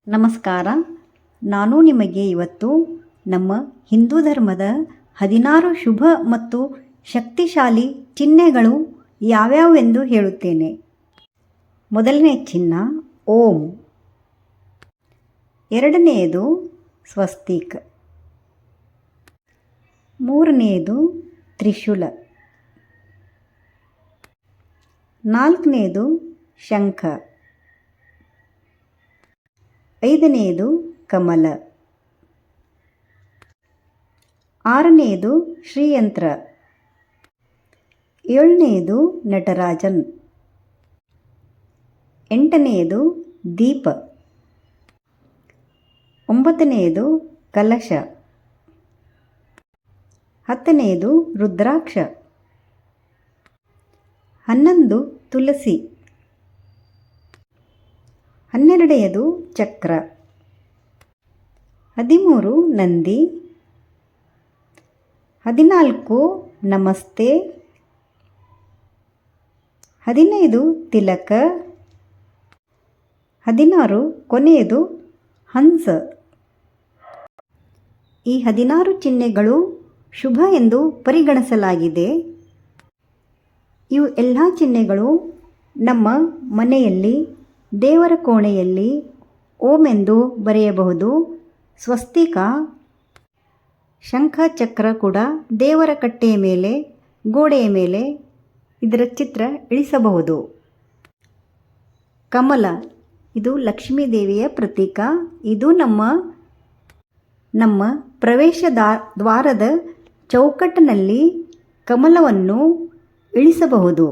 ನಮಸ್ಕಾರ. ನಾನು ನಿಮಗೆ ಇವತ್ತು ನಮ್ಮ ಹಿಂದೂ ಧರ್ಮದ 16 ಶುಭ ಮತ್ತು ಶಕ್ತಿಶಾಲಿ ಚಿಹ್ನೆಗಳು ಯಾವ್ಯಾವೆಂದು ಹೇಳುತ್ತೇನೆ. ಮೊದಲನೇ ಚಿಹ್ನ ಓಂ. ಎರಡನೆಯದು ಸ್ವಸ್ತಿಕ್. ಮೂರನೆಯದು ತ್ರಿಶೂಲ. ನಾಲ್ಕನೆಯದು ಶಂಖ. ಐದನೆಯದು ಕಮಲ. ಆರನೆಯದು ಶ್ರೀಯಂತ್ರ. ಏಳನೆಯದು ನಟರಾಜನ್. ಎಂಟನೆಯದು ದೀಪ. ಒಂಬತ್ತನೆಯದು ಕಲಶ. ಹತ್ತನೆಯದು ರುದ್ರಾಕ್ಷ. 11 ತುಳಸಿ. 12ನೆಯದು ಚಕ್ರ. 13 ನಂದಿ. 14 ನಮಸ್ತೆ. 15 ತಿಲಕ. 16 ಕೊನೆಯದು ಹಂಸ. ಈ 16 ಚಿಹ್ನೆಗಳು ಶುಭ ಎಂದು ಪರಿಗಣಿಸಲಾಗಿದೆ. ಇವು ಎಲ್ಲ ಚಿಹ್ನೆಗಳು ನಮ್ಮ ಮನೆಯಲ್ಲಿ, ದೇವರ ಕೋಣೆಯಲ್ಲಿ ಓಂ ಎಂದು ಬರೆಯಬಹುದು. ಸ್ವಸ್ತಿಕ, ಶಂಖ, ಚಕ್ರ ಕೂಡ ದೇವರ ಕಟ್ಟೆಯ ಮೇಲೆ, ಗೋಡೆಯ ಮೇಲೆ ಇದರ ಚಿತ್ರ ಇಳಿಸಬಹುದು. ಕಮಲ, ಇದು ಲಕ್ಷ್ಮೀ ದೇವಿಯ ಪ್ರತೀಕ. ಇದು ನಮ್ಮ ಪ್ರವೇಶ ದ್ವಾರದ ಚೌಕಟ್ಟಿನಲ್ಲಿ ಕಮಲವನ್ನು ಇಳಿಸಬಹುದು.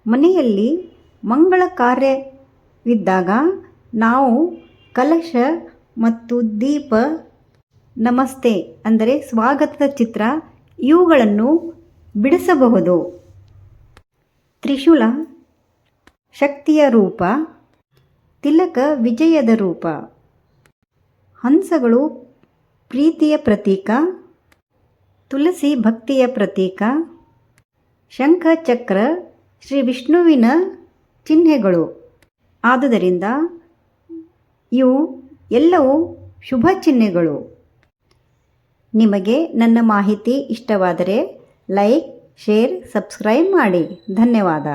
ಮನೆಯಲ್ಲಿ ಮಂಗಳ ಕಾರ್ಯವಿದ್ದಾಗ ನಾವು ಕಲಶ ಮತ್ತು ದೀಪ, ನಮಸ್ತೆ ಅಂದರೆ ಸ್ವಾಗತದ ಚಿತ್ರ, ಇವುಗಳನ್ನು ಬಿಡಿಸಬಹುದು. ತ್ರಿಶೂಲ ಶಕ್ತಿಯ ರೂಪ, ತಿಲಕ ವಿಜಯದ ರೂಪ, ಹಂಸಗಳು ಪ್ರೀತಿಯ ಪ್ರತೀಕ, ತುಳಸಿ ಭಕ್ತಿಯ ಪ್ರತೀಕ, ಶಂಖ ಚಕ್ರ ಶ್ರೀ ವಿಷ್ಣುವಿನ ಚಿಹ್ನೆಗಳು. ಆದುದರಿಂದ ಇವು ಎಲ್ಲವೂ ಶುಭ ಚಿಹ್ನೆಗಳು. ನಿಮಗೆ ನನ್ನ ಮಾಹಿತಿ ಇಷ್ಟವಾದರೆ ಲೈಕ್, ಶೇರ್, ಸಬ್ಸ್ಕ್ರೈಬ್ ಮಾಡಿ. ಧನ್ಯವಾದ.